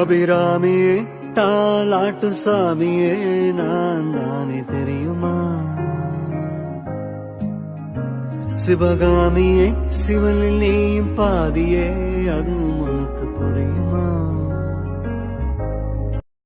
அபிராமியே தாலாட்டு சாமியே நான் தானே தெரியுமா? சிவகாமியே சிவனில் நீயும் பாதியே அது